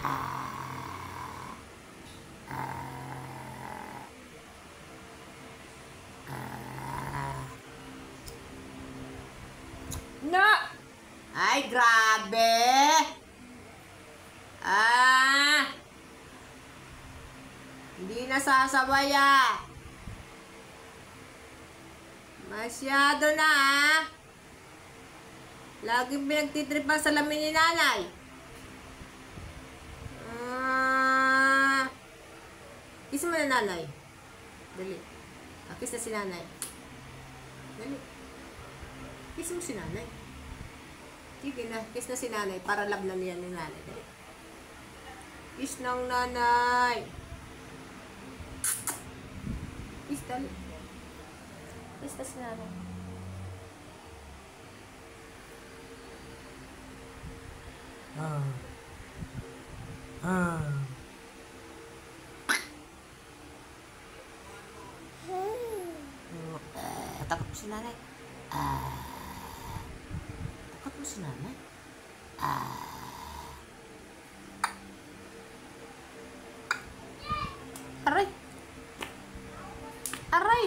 No! Ay, grabe! Hindi nasasabay Masyado na Laging pinagtitripan sa lamin ni nanay. Kiss mo na nanay. Dali. Kiss na si nanay. Dali. Kiss mo si nanay. Sige na. Kiss na si nanay para love na niya ni nanay. Dali. Kiss ng nanay. Kiss dali. Kiss na si nanay. Takot mo si nanay. Takot mo si nanay. Aray! Aray!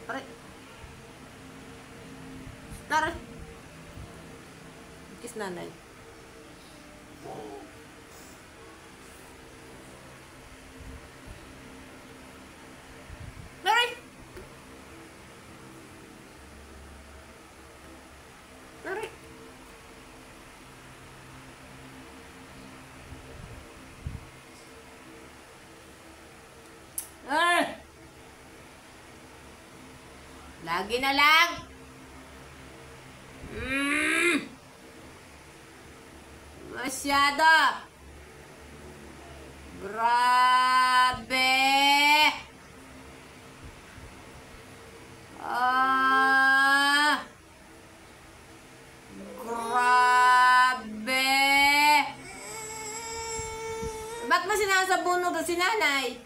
Aray! Aray! Kiss nanay. Aray! Aray! Lagi na lang. Masyado. Grabe. Grabe. Ba't mo sinasabunog si nanay?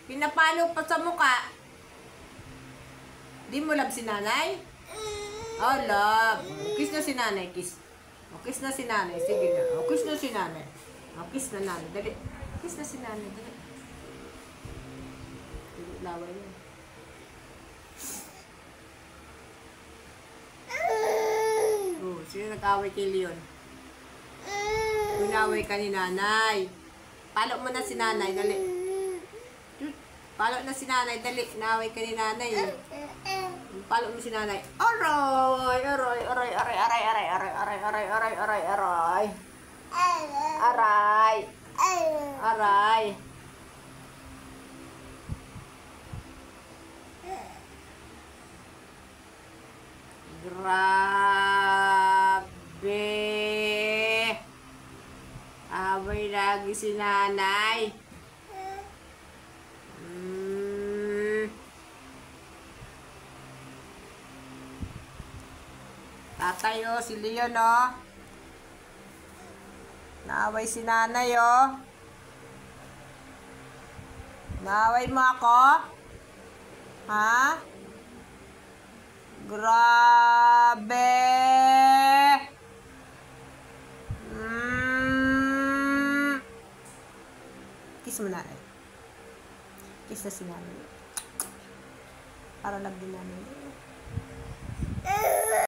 Pinapalo pa sa mukha. Di mo love si nanay? Oh, love. Kiss na si nanay, kiss. Kiss na si nanay. Sige na. Kiss na si nanay. Kiss na nanay. Dali. Kiss na si nanay. Dali. Laway niya. Sino nag-away kay Leon? Pinaway ka ni nanay. Palo mo na si nanay. Dali. Palo na si nanay. Dali. Naway ka ni nanay. Palo mo si nanay. Aray! Aray! Aray! Aray! Aray! Aray! Aray! Aray! Aray! Aray! Aray! Aray! Aray! Aray! Grabe! Away lagi si nanay. Tatay si Leon naaway si nanay naaway mo ako? Ha? Grabe! Kiss mo nanay. Kiss na si nanay. Para lang din nanay.